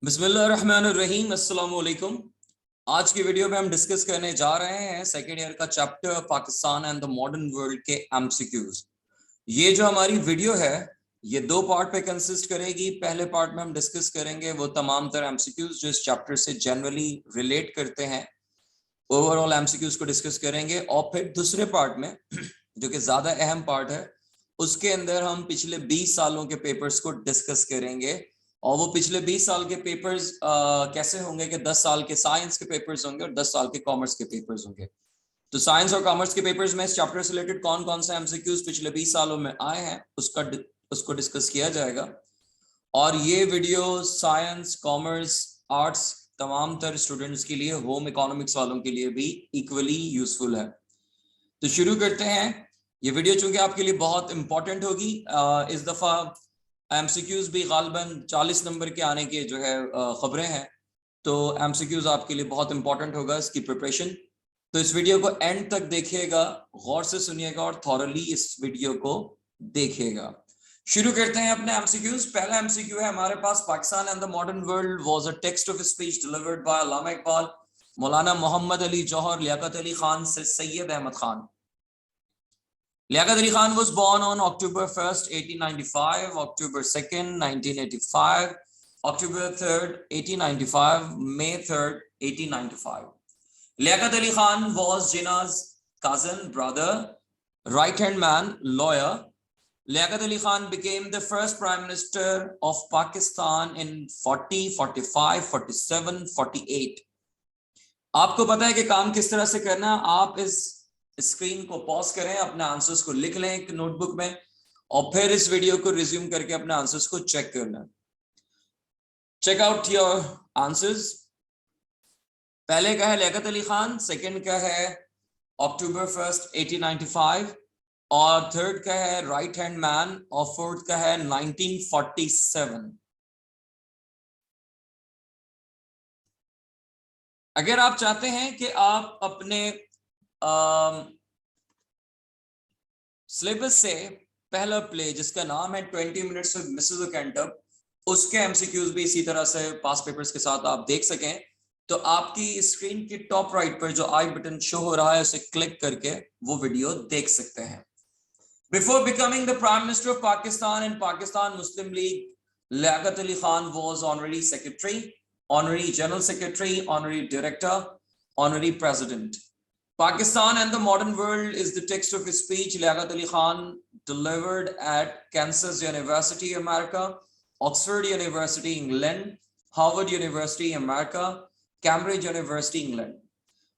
बिस्मिल्लाहिर्रहमानिर्रहीम, अस्सलाम वालेकुम। आज की वीडियो में हम डिस्कस करने जा रहे हैं सेकेंड ईयर का chapter Pakistan and the modern world के एमसीक्यूज। ये जो हमारी वीडियो है ये दो पार्ट पे कंसिस्ट करेगी। पहले पार्ट में हम डिस्कस करेंगे वो तमाम तरह एमसीक्यूज जो इस चैप्टर से जनरली रिलेट करते हैं, ओवरऑल एमसीक्यूज को डिस्कस करेंगे। और फिर दूसरे पार्ट में जो कि ज्यादा अहम पार्ट है, उसके अंदर हम पिछले 20 सालों के पेपर्स को डिस्कस करेंगे। और वो पिछले 20 साल के पेपर्स कैसे होंगे कि 10 साल के साइंस के पेपर्स होंगे और 10 साल के कॉमर्स के पेपर्स होंगे। तो साइंस और कॉमर्स के पेपर्स में इस चैप्टर से रिलेटेड कौन कौन से एमसीक्यूज पिछले 20 सालों में आए हैं उसको डिस्कस किया जाएगा। और ये वीडियो साइंस, कॉमर्स, आर्ट्स तमाम तरह स्टूडेंट्स के लिए, होम इकोनॉमिक्स वालों के लिए भी इक्वली यूजफुल है। तो शुरू करते हैं। ये वीडियो चूंकि आपके लिए बहुत इंपॉर्टेंट होगी, इस दफा एमसीक्यूज भी गालबन 40 नंबर के आने के जो है खबरें हैं, तो एमसीक्यूज आपके लिए बहुत इंपॉर्टेंट होगा इसकी प्रिपरेशन। तो इस वीडियो को एंड तक देखिएगा, गौर से सुनिएगा और थॉरली इस वीडियो को देखिएगा। शुरू करते हैं अपने एमसीक्यूज। पहला एमसीक्यू है हमारे पास, Pakistan and the modern world was a text of speech delivered by Allama Iqbal, Maulana Mohammad Ali Johar, Liaquat Ali Khan, Syed Ahmad Khan. Liaquat Ali Khan was born on October 1st, 1895, October 2nd, 1985, October 3rd, 1895, May 3rd, 1895. Liaquat Ali Khan was Jinnah's cousin, brother, right-hand man, lawyer. Liaquat Ali Khan became the first Prime Minister of Pakistan in 40, 45, 47, 48. आपको पता है कि काम किस तरह से करना है। आप इस स्क्रीन को पॉज करें, अपने आंसर्स को लिख लें एक नोटबुक में और फिर इस वीडियो को रिज्यूम करके अपने आंसर्स को चेक करना। Check out your answers. पहले का है लियाकत अली खान, सेकंड का है अक्टूबर 1st 1895 और थर्ड का है राइट हैंड मैन और फोर्थ का है 1947। अगर आप चाहते हैं कि आप अपने सिलेबस से पहला प्ले जिसका नाम है 20 मिनट्स विद मिसेस ओकेंटप, उसके एमसीक्यूज भी इसी तरह से पास पेपर्स के साथ आप देख सकें, तो आपकी स्क्रीन की टॉप राइट पर जो आई बटन शो हो रहा है उसे क्लिक करके वो वीडियो देख सकते हैं। Before becoming the prime minister of Pakistan and Pakistan Muslim League, Liaquat Ali Khan was honorary secretary, honorary general secretary, honorary director, honorary president. Pakistan and the Modern World is the text of his speech Liaquat Ali Khan delivered at Kansas University, America, Oxford University, England, Harvard University, America, Cambridge University, England.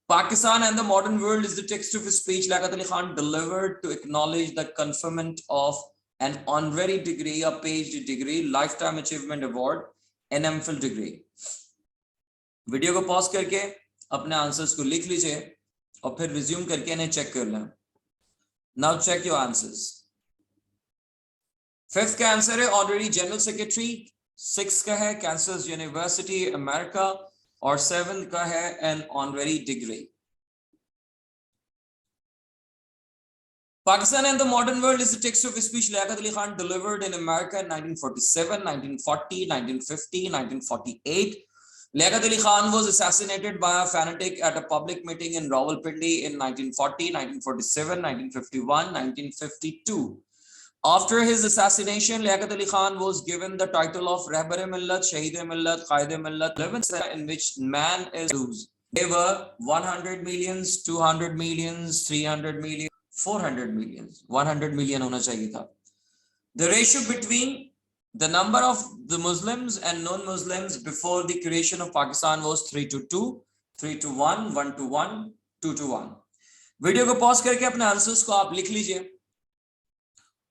Pakistan and the Modern World is the text of his speech Liaquat Ali Khan delivered to acknowledge the conferment of an honorary degree, a PhD degree, Lifetime Achievement Award, an MPhil degree. Video को pause करके अपने answers को लिख लीजिए और फिर resume करके इन्हें चेक कर लें। Now check your answers. Fifth का आंसर है ऑनररी जनरल सेक्रेटरी, सिक्स का है कैंसस यूनिवर्सिटी अमेरिका और सेवेंथ का है an honorary degree. Pakistan and the Modern World is the text of a speech Liaquat Ali Khan delivered in America in 1947, 1940, 1950, 1948. Liaquat Ali Khan was assassinated by a fanatic at a public meeting in Rawalpindi in 1940, 1947, 1951, 1952. After his assassination, Liaquat Ali Khan was given the title of Rahbar-e-Millat, Shaheed-e-Millat, Qaid-e-Millat, in which man is used. They were 100 millions, 200 millions, 300 millions, 400 millions. 100 million होना चाहिए था. The ratio between the number of the Muslims and non-Muslims before the creation of Pakistan was 3:2, 3:1, 1:1, 2:1. Video को pause करके अपने answers को आप लिख लीजिए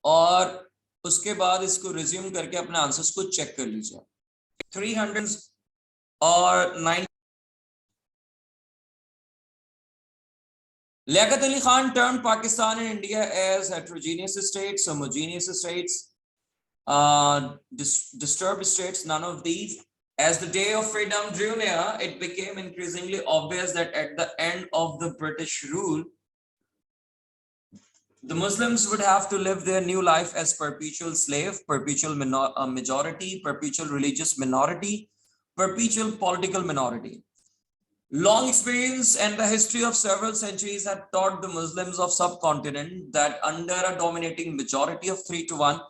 और उसके बाद इसको रिज्यूम करके अपने आंसर्स को चेक कर लीजिए। 300 और 9। Liaquat Ali Khan termed Pakistan and India as heterogeneous states, homogeneous states, disturbed states, none of these. As the day of freedom drew near, it became increasingly obvious that at the end of the British rule, the Muslims would have to live their new life as perpetual slave, perpetual majority, perpetual religious minority, perpetual political minority. Long experience and the history of several centuries had taught the Muslims of subcontinent that under a dominating majority of 3-1,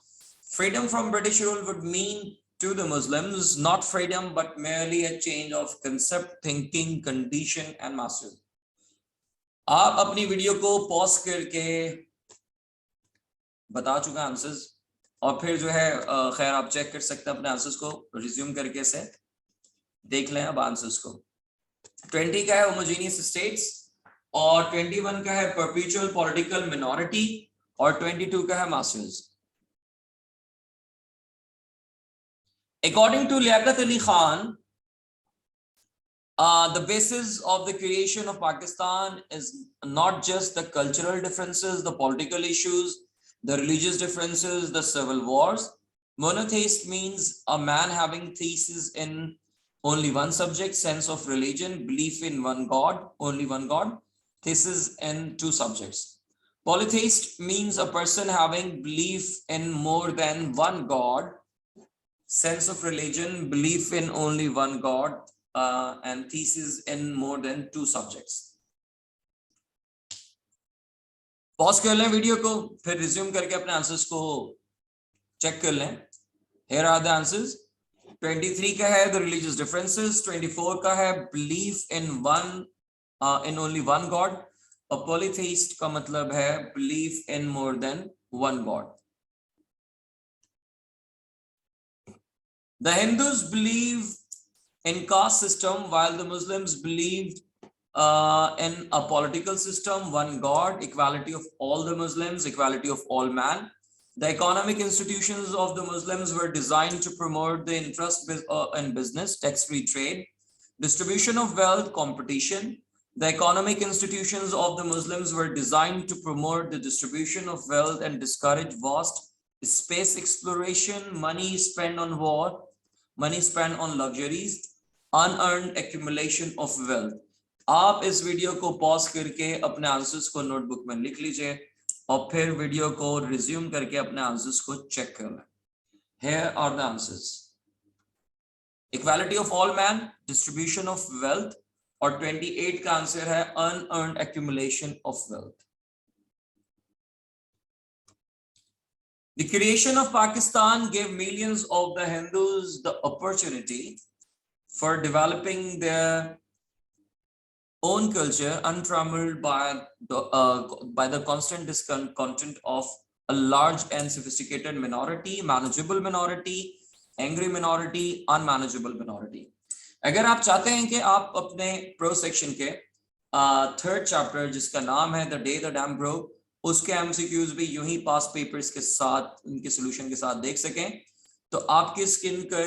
freedom from British rule would mean to the Muslims not freedom but merely a change of concept, thinking, condition and mastery. आप अपनी video को pause करके बता चुका answers और फिर जो है खैर आप चेक कर सकते हैं अपने आंसर्स को रिज्यूम करके से देख लें अब आंसर्स को। 20 का है होमोजेनियस स्टेट्स और 21 का है परपेचुअल पॉलिटिकल मिनॉरिटी और 22 का है masters. According to Liaquat Ali Khan, the basis of the creation of Pakistan is not just the cultural differences, the political issues, the religious differences, the civil wars. Monotheist means a man having thesis in only one subject, sense of religion, belief in one God, only one God, thesis in two subjects. Polytheist means a person having belief in more than one God, sense of religion, belief in only one God, and thesis in more than two subjects. Pause कर लें video को, फिर resume करके अपने answers को check कर लें। Here are the answers. 23 का है the religious differences, 24 का है belief in only one God, और polytheist का मतलब है belief in more than one God. The Hindus believe in caste system while the Muslims believed in a political system, one God, equality of all the Muslims, equality of all man. The economic institutions of the Muslims were designed to promote the interest in business, tax-free trade, distribution of wealth, competition. The economic institutions of the Muslims were designed to promote the distribution of wealth and discourage vast space exploration, money spent on war, money spent on luxuries, unearned accumulation of wealth. आप इस video को pause करके अपने answers को notebook में लिख लीजिए और फिर वीडियो को रिज्यूम करके अपने आंसर्स को चेक कर लें। Here are the answers. Equality of all man, distribution of wealth, और 28 का आंसर है unearned accumulation of wealth. The creation of Pakistan gave millions of the Hindus the opportunity for developing their own culture untrammeled by the constant discontent of a large and sophisticated minority, manageable minority, angry minority, unmanageable minority. अगर आप चाहते हैं कि आप अपने pro section के third chapter जिसका नाम है the day the dam broke, उसके MCQs भी यूं ही पास पेपर्स के साथ उनके सोल्यूशन के साथ देख सकें, तो आपकी स्क्रीन के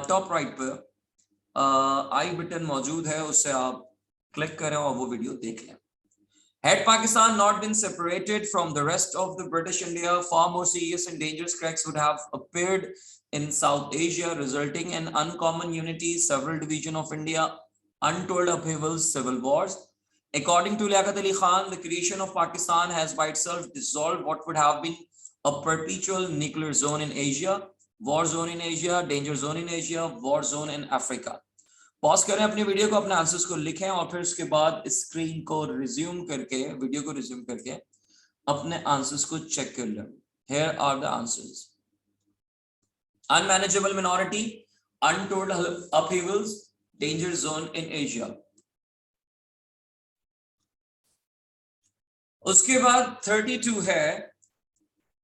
टॉप राइट पर आई बटन मौजूद है, उससे आप क्लिक करें और वो वीडियो देख लें। Had Pakistan not been separated from the rest of the British India, far more serious and dangerous cracks would have appeared in South Asia, resulting in uncommon unity, several divisions of India, untold upheavals, civil wars. According to Liaquat Ali Khan, the creation of Pakistan has by itself dissolved what would have been a perpetual nuclear zone in Asia, war zone in Asia, danger zone in Asia, war zone in Africa. Pause करें अपनी video को, अपने answers को लिखें और फिर उसके बाद स्क्रीन को रिज्यूम करके, वीडियो को रिज्यूम करके अपने आंसर्स को चेक कर लें। Here are the answers. Unmanageable minority, untold upheavals, danger zone in Asia. उसके बाद 32 है,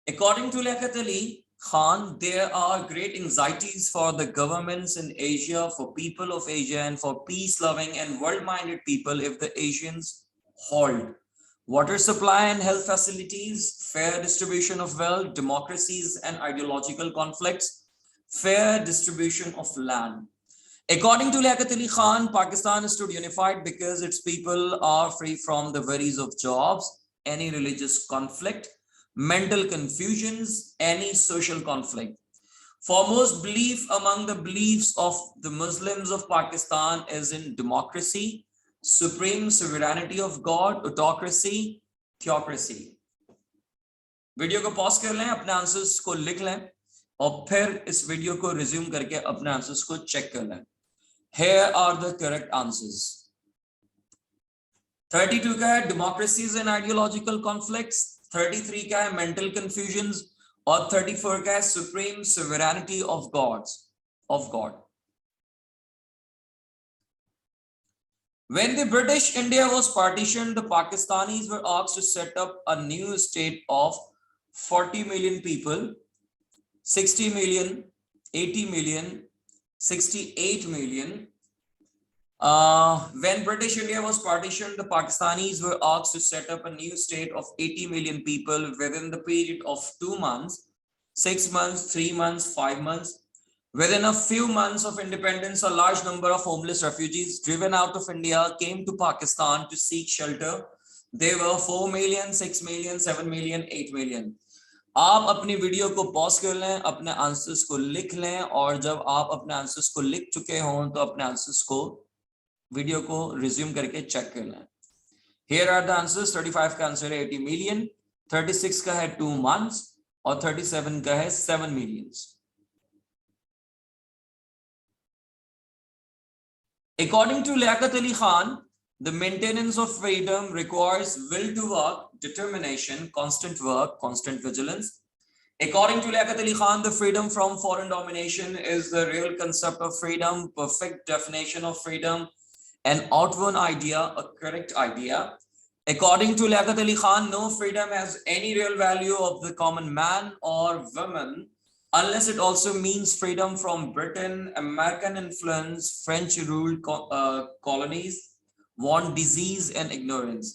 according to Liaquat Ali Khan, there are great anxieties for the governments in Asia, for people of Asia, and for peace-loving and world-minded people if the Asians halt water supply and health facilities, fair distribution of wealth, democracies and ideological conflicts, fair distribution of land. According to Liaquat Ali Khan, Pakistan stood unified because its people are free from the worries of jobs, any religious conflict, mental confusions, any social conflict. Foremost belief among the beliefs of the Muslims of Pakistan is in democracy, supreme sovereignty of God, autocracy, theocracy. Video को pause कर लें, अपने answers को लिख लें। और फिर इस वीडियो को रिज्यूम करके अपने आंसर्स को चेक कर लें। Here are the correct answers. 32 का है डेमोक्रेसीज एंड आइडियोलॉजिकल कॉन्फ्लिक्ट्स, 33 का है मेंटल कंफ्यूजन्स और 34 का है supreme sovereignty of God. When the British India was partitioned, the Pakistanis were asked to set up a new state of 40 million people, 60 million, 80 million, 68 million. When British India was partitioned, the Pakistanis were asked to set up a new state of 80 million people within the period of 2 months, 6 months, 3 months, 5 months. Within a few months of independence, a large number of homeless refugees driven out of India came to Pakistan to seek shelter. They were 4 million, 6 million, 7 million, 8 million. आप अपनी video को pause कर लें, अपने answers को लिख लें और जब आप अपने आंसर्स को लिख चुके हों तो अपने आंसर्स को वीडियो को रिज्यूम करके चेक कर लें। Here are the answers. 35 का आंसर है 80 million, 36 का है 2 months और 37 का है 7 millions. According to Liaquat Ali Khan, the maintenance of freedom requires will to work, determination, constant work, constant vigilance. According to Liaquat Ali Khan, the freedom from foreign domination is the real concept of freedom, perfect definition of freedom, an outward idea, a correct idea. According to Liaquat Ali Khan, no freedom has any real value of the common man or woman unless it also means freedom from Britain, American influence, French ruled colonies, want disease and ignorance.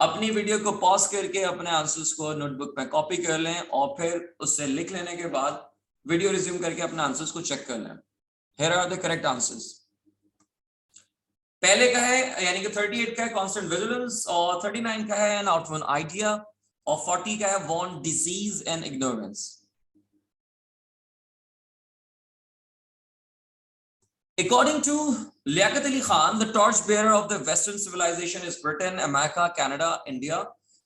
अपनी video को pause करके अपने answers को notebook में copy कर लें और फिर उससे लिख लेने के बाद वीडियो रिज्यूम करके अपने आंसर्स को चेक कर लें। Here are the correct answers. पहले का है यानी कि 38 का है कांस्टेंट विजिलेंस और 39 का है एन आउटवर्ड आइडिया और 40 का है want disease and ignorance. According to Liaquat Ali Khan, the torchbearer of the Western civilization is Britain, America, Canada, India.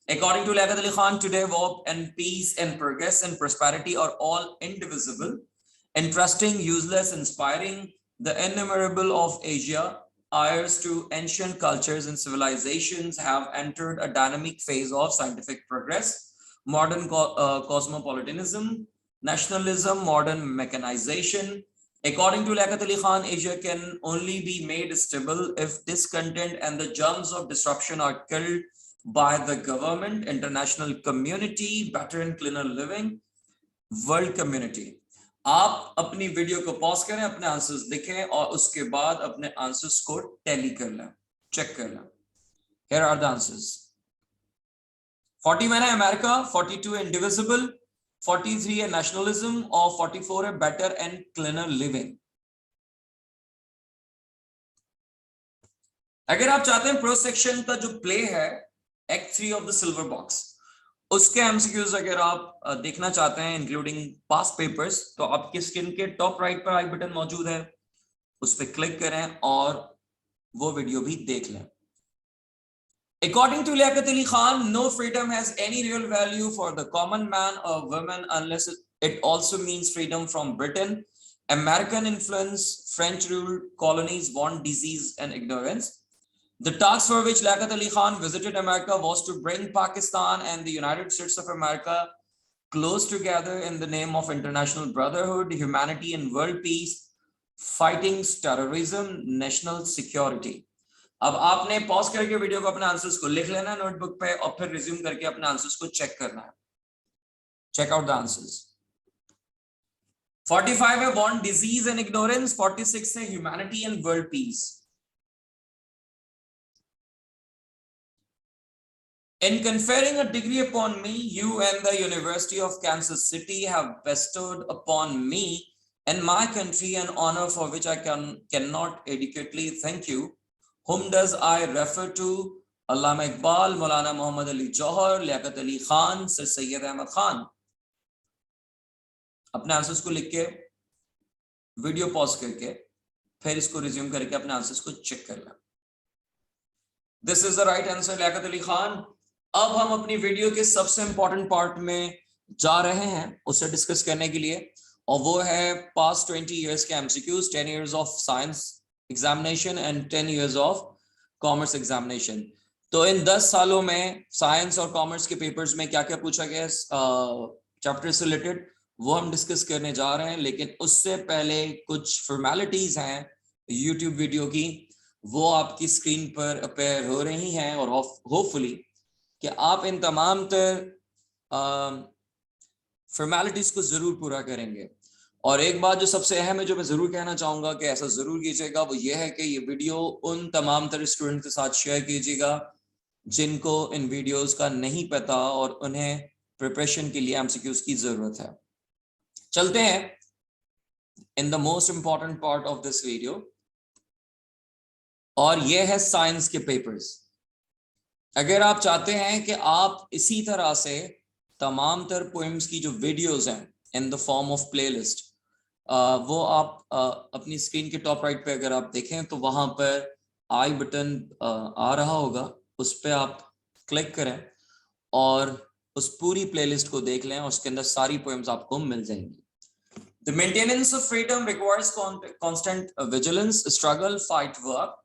According to Liaquat Ali Khan, today warmth and peace and progress and prosperity are all indivisible, interesting, useless, inspiring. The innumerable of Asia, heirs to ancient cultures and civilizations, have entered a dynamic phase of scientific progress, modern cosmopolitanism, nationalism, modern mechanization. According to Liaquat Ali Khan, Asia can only be made stable if discontent and the germs of disruption are killed by the government, international community, better and cleaner living, world community. आप अपनी video को pause करें, अपने answers लिखें और उसके बाद अपने आंसर्स को टैली कर लें, चेक कर लें। Here are the answers. 41 है अमेरिका, 42 है इंडिविजिबल, 43 है नेशनलिज्म और 44 है बेटर एंड क्लीनर लिविंग। अगर आप चाहते हैं प्रो सेक्शन का जो प्ले है act 3 of the silver box, उसके एमसीक्यूज अगर आप देखना चाहते हैं इंक्लूडिंग पास्ट पेपर्स, तो आपकी स्क्रीन के टॉप राइट पर आई बटन मौजूद है, उस पर क्लिक करें और वो वीडियो भी देख लें। According to Liaquat Ali Khan, no freedom has any real value for the common man or woman unless it also means freedom from Britain, American influence, French ruled colonies, want disease and ignorance. The task for which Liaquat Ali Khan visited America was to bring Pakistan and the United States of America close together in the name of international brotherhood, humanity and world peace, fighting terrorism, national security. अब आपने pause करके video को अपने answers को लिख लेना है notebook पे और फिर रिज्यूम करके अपने आंसर्स को चेक करना है। Check out the answers. 45 है वांट डिजीज एंड इग्नोरेंस, 46 है humanity and world peace. In conferring a degree upon me, you and the University of Kansas City have bestowed upon me and my country an honor for which I cannot adequately thank you. Whom does I refer to? Allama Iqbal, Maulana Muhammad Ali Jauhar, Liaquat Ali Khan, Sir Syed Ahmad Khan. अपने answers को लिख के video pause करके फिर इसको resume करके अपने answers को चेक कर लें। This is the right answer, Liaquat Ali Khan. अब हम अपनी वीडियो के सबसे इंपॉर्टेंट पार्ट में जा रहे हैं उसे डिस्कस करने के लिए, और वो है पास्ट 20 years के MCQs, 10 years of science examination and 10 years of commerce examination. तो इन 10 सालों में साइंस और कॉमर्स के पेपर्स में क्या क्या पूछा गया चैप्टर से रिलेटेड, वो हम डिस्कस करने जा रहे हैं। लेकिन उससे पहले कुछ फॉर्मेलिटीज हैं यूट्यूब वीडियो की, वो आपकी स्क्रीन पर अपेयर हो रही हैं और होपफुली कि आप इन तमाम फॉर्मेलिटीज को जरूर पूरा करेंगे। और एक बात जो सबसे अहम है, जो मैं जरूर कहना चाहूंगा कि ऐसा जरूर कीजिएगा, वो ये है कि ये वीडियो उन तमाम तरह स्टूडेंट के साथ शेयर कीजिएगा जिनको इन वीडियोस का नहीं पता और उन्हें प्रिपरेशन के लिए एमसीक्यूज की जरूरत है। चलते हैं in the most important part of this video, और ये है साइंस के पेपर्स। अगर आप चाहते हैं कि आप इसी तरह से तमाम तर पोएम्स की जो वीडियोस हैं in the form of playlist, वो आप अपनी स्क्रीन के टॉप राइट पे अगर आप देखें तो वहां पर आई बटन आ रहा होगा, उस पर आप क्लिक करें और उस पूरी प्लेलिस्ट को देख लें और उसके अंदर सारी पोएम्स आपको मिल जाएंगी। The maintenance of freedom requires constant vigilance, struggle, fight, work.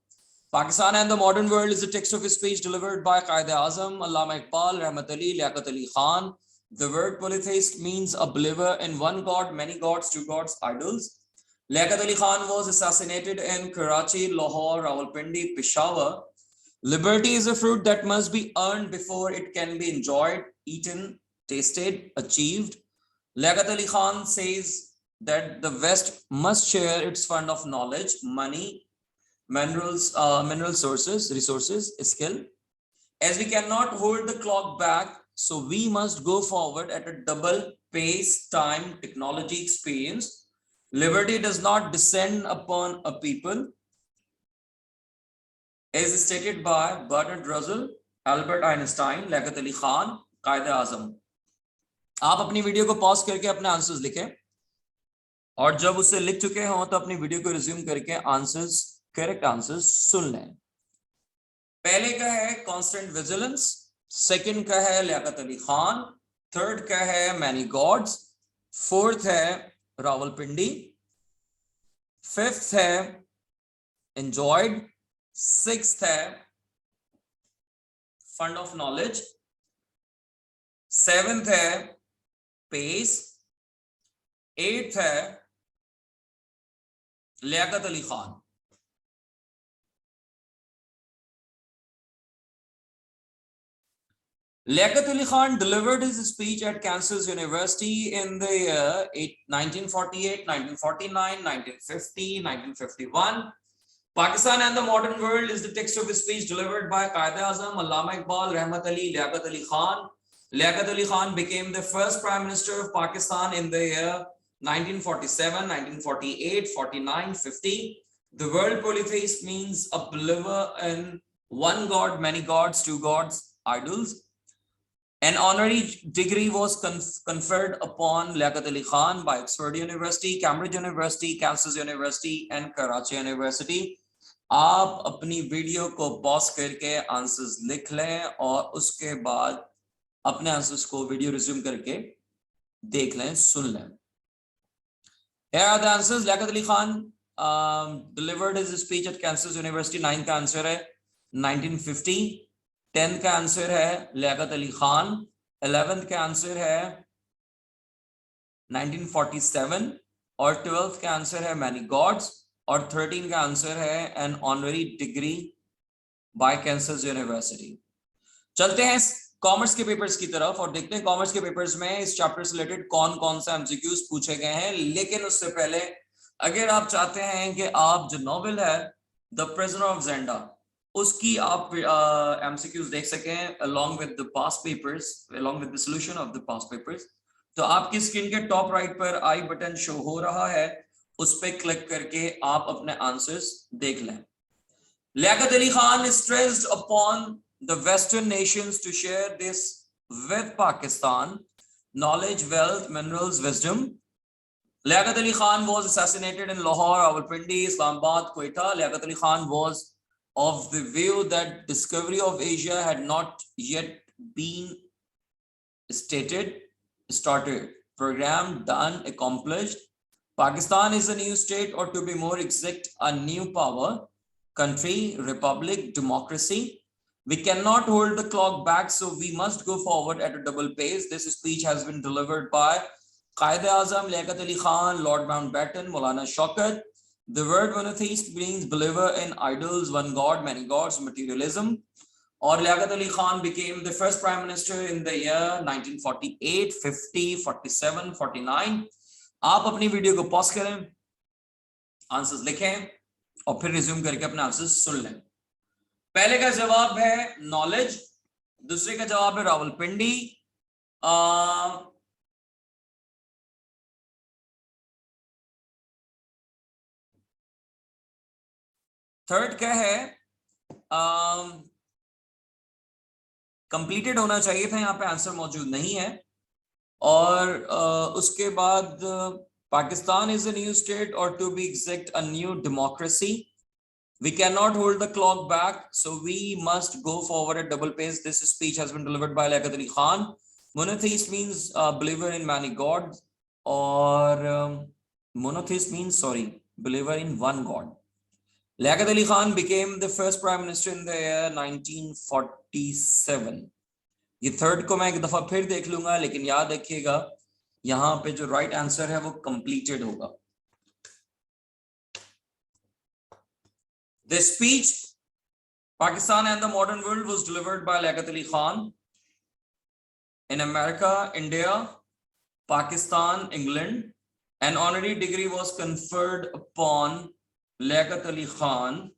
Pakistan and the modern world is a text of a speech delivered by Qaid-e-Azam, Allama Iqbal, Rahmat Ali, Liaquat Ali Khan. The word polytheist means a believer in one god, many gods, two gods, idols. Liaquat Ali Khan was assassinated in Karachi, Lahore, Rawalpindi, Peshawar. Liberty is a fruit that must be earned before it can be enjoyed, eaten, tasted, achieved. Liaquat Ali Khan says that the West must share its fund of knowledge, money, mineral sources, resources, skill. As we cannot hold the clock back, so we must go forward at a double pace, time, technology, experience. Liberty does not descend upon a people, as stated by Bertrand Russell, Albert Einstein, Liaquat Ali Khan, Qaid-e-Azam. आप अपनी video को pause करके अपने answers लिखें, और जब उसे लिख चुके हों तो अपनी वीडियो को रिज्यूम करके आंसर्स, करेक्ट आंसर्स सुन लें। पहले का है कांस्टेंट विजिलेंस, सेकंड का है लियाकत अली खान, थर्ड का है मैनी गॉड्स, फोर्थ है रावलपिंडी, फिफ्थ है एंजॉयड, सिक्स्थ है फंड ऑफ नॉलेज, सेवेंथ है पेस, एट्थ है Liaquat Ali Khan. Liaquat Ali Khan delivered his speech at Kansas University in the year 1948, 1949, 1950, 1951. Pakistan and the Modern World is the text of his speech delivered by Qaid-e-Azam, Allama Iqbal, Rahmat Ali, Liaquat Ali Khan. Liaquat Ali Khan became the first Prime Minister of Pakistan in the year 1947, 1948, 49, 50. The word polytheist means a believer in one god, many gods, two gods, idols. An honorary degree was conferred upon Liaquat Ali Khan by Oxford University, Cambridge University, Kansas University, and Karachi University. आप अपनी video को pause करके answers लिख लें और उसके बाद अपने आंसर्स को वीडियो रिज्यूम करके देख लें, सुन लें। Here are the answers. Liaquat Ali Khan delivered his speech at Kansas University. 9th का आंसर है 1950. 10th का आंसर है लियाकत अली खान, 11th का आंसर है 1947 और 12th का आंसर है मैनी गॉड्स और 13 का आंसर है an honorary degree by Kansas University. चलते हैं कॉमर्स के पेपर्स की तरफ और देखते हैं कॉमर्स के पेपर्स में इस चैप्टर से रिलेटेड कौन कौन सा एमसीक्यूज पूछे गए हैं। लेकिन उससे पहले अगर आप चाहते हैं कि आप जो नॉवेल है द प्रिजनर ऑफ ज़ेंडा, उसकी आप एमसीक्यूज देख सकें along with the past papers, along with the solution of the past papers, तो आपकी स्क्रीन के टॉप राइट पर आई बटन शो हो रहा है, उस पर क्लिक करके आप अपने आंसर्स देख लें। Liaquat Ali Khan stressed upon the Western nations to share this with Pakistan, knowledge, wealth, minerals, wisdom. Liaquat Ali Khan was assassinated in Lahore, Rawalpindi, Islamabad, Quetta. Liaquat Ali Khan was of the view that discovery of Asia had not yet been started, programmed, done, accomplished. Pakistan is a new state, or to be more exact, a new power, country, republic, democracy. We cannot hold the clock back, so we must go forward at a double pace. This speech has been delivered by Qaid-e-Azam, Liaquat Ali Khan, Lord Mountbatten, Maulana Shaukat. The word monotheist means believer in idols, one God, many gods, materialism. Or Liaquat Ali Khan became the first prime minister in the year 1948, 50, 47, 49. आप अपनी video को pause करें, answers लिखें और फिर resume करके अपने answers सुन लें। पहले का जवाब है नॉलेज, दूसरे का जवाब है रावलपिंडी, थर्ड क्या है कंप्लीटेड होना चाहिए था, यहाँ पे आंसर मौजूद नहीं है। और उसके बाद Pakistan is a new state, और to be exact a new democracy. We cannot hold the clock back, so we must go forward at double pace. This speech has been delivered by Liaquat Ali Khan. Monotheist means believer in many gods, or monotheist means, believer in one God. Liaquat Ali Khan became the first prime minister in the year 1947. ये third को मैं एक दफा फिर देख लूंगा, लेकिन याद रखिएगा यहाँ पे जो राइट आंसर है वो कंप्लीटेड होगा. The speech, Pakistan and the Modern World, was delivered by Liaquat Ali Khan in America, India, Pakistan, England. An honorary degree was conferred upon Liaquat Ali Khan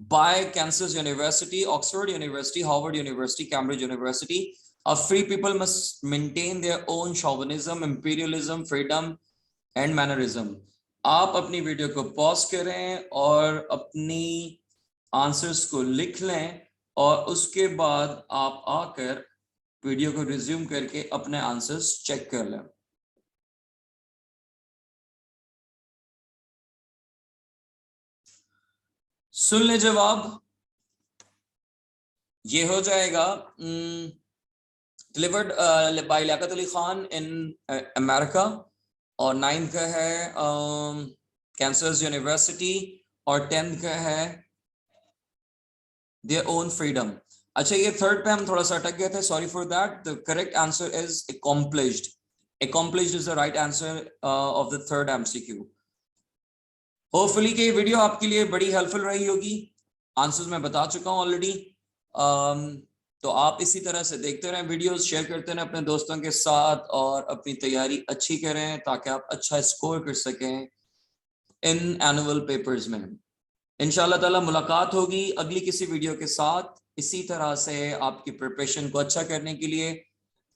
by Kansas University, Oxford University, Harvard University, Cambridge University. A free people must maintain their own chauvinism, imperialism, freedom and mannerism. आप अपनी video को pause करें और अपनी answers को लिख लें, और उसके बाद आप आकर वीडियो को रिज्यूम करके अपने आंसर्स चेक कर लें. सुन ले जवाब. ये हो जाएगा delivered by Liaquat Ali Khan in America, और 9th का है कैंसस यूनिवर्सिटी, और 10th का है देयर ओन फ्रीडम. अच्छा, ये थर्ड पे हम थोड़ा सा अटक गए थे, sorry for that. The correct answer is accomplished. Accomplished is the right answer of the third MCQ. Hopefully कि वीडियो आपके लिए बड़ी हेल्पफुल रही होगी. आंसर्स मैं बता चुका हूँ ऑलरेडी. तो आप इसी तरह से देखते रहें वीडियोस, शेयर करते रहें अपने दोस्तों के साथ, और अपनी तैयारी अच्छी करें ताकि आप अच्छा स्कोर कर सकें इन एनुअल पेपर्स में. इंशाल्लाह ताला मुलाकात होगी अगली किसी वीडियो के साथ इसी तरह से आपकी प्रिपरेशन को अच्छा करने के लिए.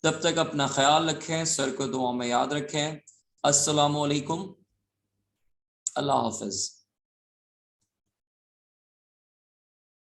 तब तक अपना ख्याल रखें, सर को दुआ में याद रखें. अस्सलामु अलैकुम, अल्लाह हाफिज.